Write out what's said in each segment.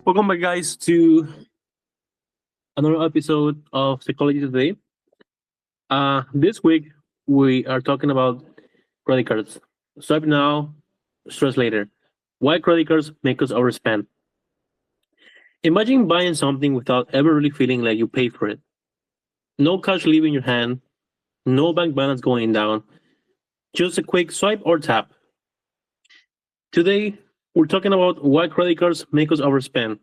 Welcome back, guys, to another episode of Psychology Today. This week we are talking about credit cards. Swipe now, stress later. Why credit cards make us overspend? Imagine buying something without ever really feeling like you paid for it. No cash leaving your hand, no bank balance going down, just a quick swipe or tap. Today we're talking about why credit cards make us overspend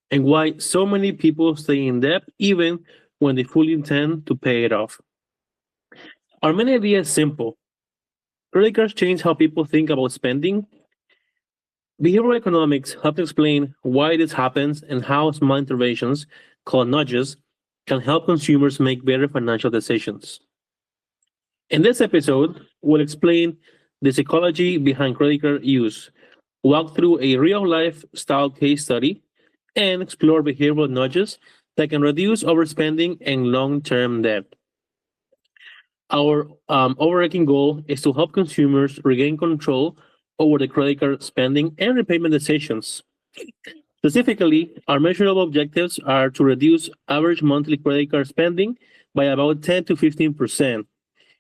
and why so many people stay in debt even when they fully intend to pay it off. Our main idea is simple. Credit cards change how people think about spending. Behavioral economics helps explain why this happens and how small interventions, called nudges, can help consumers make better financial decisions. In this episode, we'll explain the psychology behind credit card use, walk through a real life style case study, and explore behavioral nudges that can reduce overspending and long term debt. Our overarching goal is to help consumers regain control over the credit card spending and repayment decisions. Specifically, our measurable objectives are to reduce average monthly credit card spending by about 10 to 15%,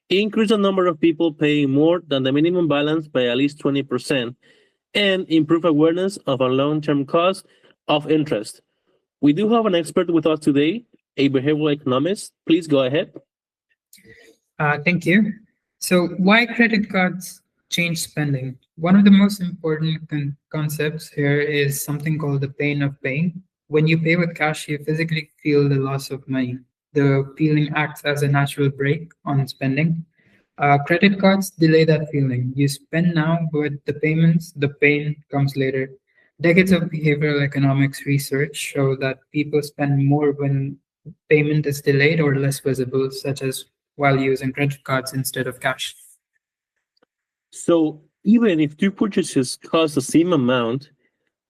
increase the number of people paying more than the minimum balance by at least 20%, and improve awareness of a long term cost of interest. We do have an expert with us today, a behavioral economist. Please go ahead. Thank you. So, why credit cards change spending? One of the most important concepts here is something called the pain of paying. When you pay with cash, you physically feel the loss of money. The feeling acts as a natural brake on spending. Credit cards delay that feeling. You spend now, but the pain comes later. Decades of behavioral economics research show that people spend more when payment is delayed or less visible, such as while using credit cards instead of cash. So, even if two purchases cost the same amount,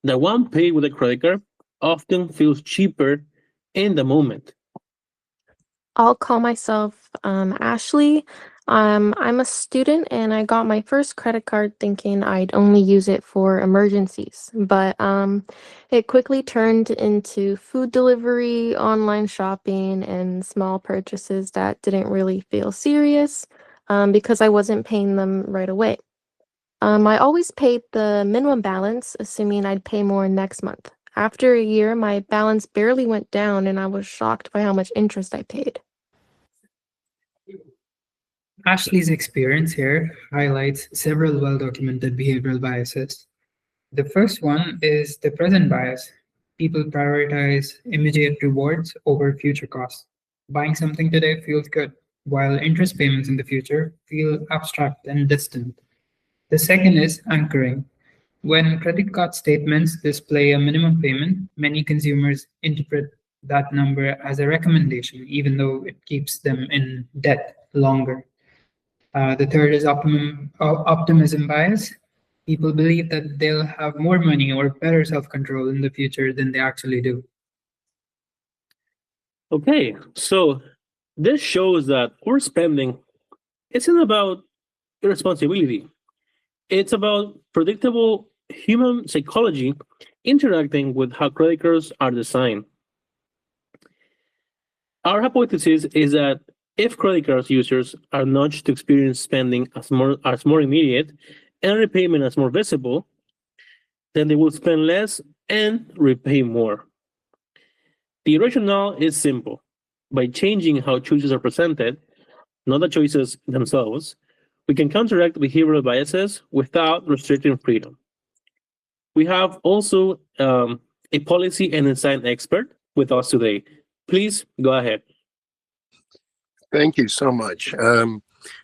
the one paid with a credit card often feels cheaper in the moment. I'll call myself Ashley. I'm a student and I got my first credit card thinking I'd only use it for emergencies. But it quickly turned into food delivery, online shopping, and small purchases that didn't really feel serious because I wasn't paying them right away. I always paid the minimum balance, assuming I'd pay more next month. After a year, my balance barely went down, and I was shocked by how much interest I paid. Ashley's experience here highlights several well documented behavioral biases. The first one is the present bias. People prioritize immediate rewards over future costs. Buying something today feels good, while interest payments in the future feel abstract and distant. The second is anchoring. When credit card statements display a minimum payment, many consumers interpret that number as a recommendation, even though it keeps them in debt longer. The third is optimism bias. People believe that they'll have more money or better self control in the future than they actually do. Okay, so this shows that overspending isn't about irresponsibility. It's about predictable human psychology interacting with how credit cards are designed. Our hypothesis is that if credit card users are nudged to experience spending as more immediate and repayment as more visible, then they will spend less and repay more. The rationale is simple. By changing how choices are presented, not the choices themselves, we can counteract behavioral biases without restricting freedom. We have also a policy and design expert with us today. Please go ahead. Thank you so much.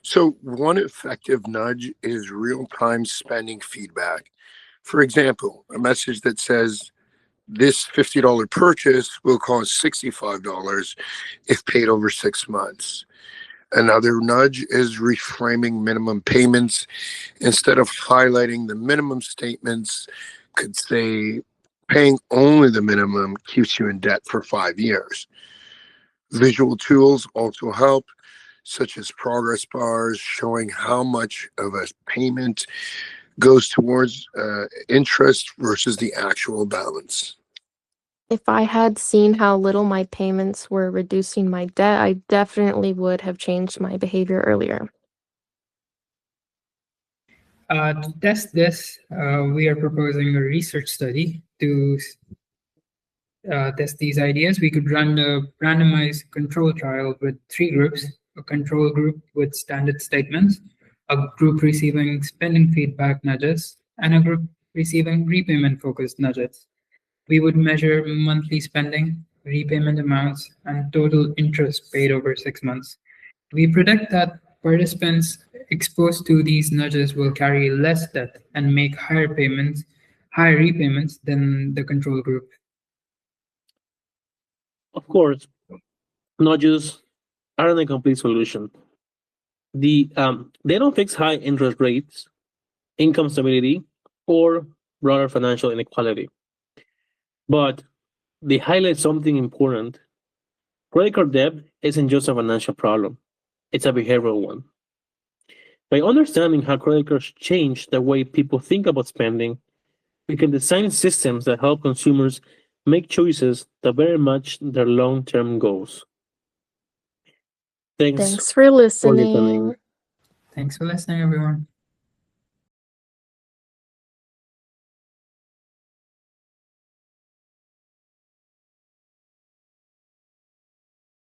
So, one effective nudge is real time spending feedback. For example, a message that says, this $50 purchase will cost $65 if paid over 6 months. Another nudge is reframing minimum payments. Instead of highlighting the minimum statements, could say, paying only the minimum keeps you in debt for 5 years. Visual tools also help, such as progress bars showing how much of a payment goes towards interest versus the actual balance. If I had seen how little my payments were reducing my debt, I definitely would have changed my behavior earlier. To test this, we are proposing a research study to test these ideas. We could run a randomized control trial with 3 groups: a control group with standard statements, a group receiving spending feedback nudges, and a group receiving repayment focused nudges. We would measure monthly spending, repayment amounts, and total interest paid over 6 months. We predict that participants exposed to these nudges will carry less debt and make higher repayments than the control group. Of course, nudges aren't a complete solution. They don't fix high interest rates, income stability, or broader financial inequality, but they highlight something important. Credit card debt isn't just a financial problem, it's a behavioral one. By understanding how credit cards change the way people think about spending, we can design systems that help consumers make choices that better match their long term goals. Thanks Thanks for for listening. listening. Thanks for listening, everyone.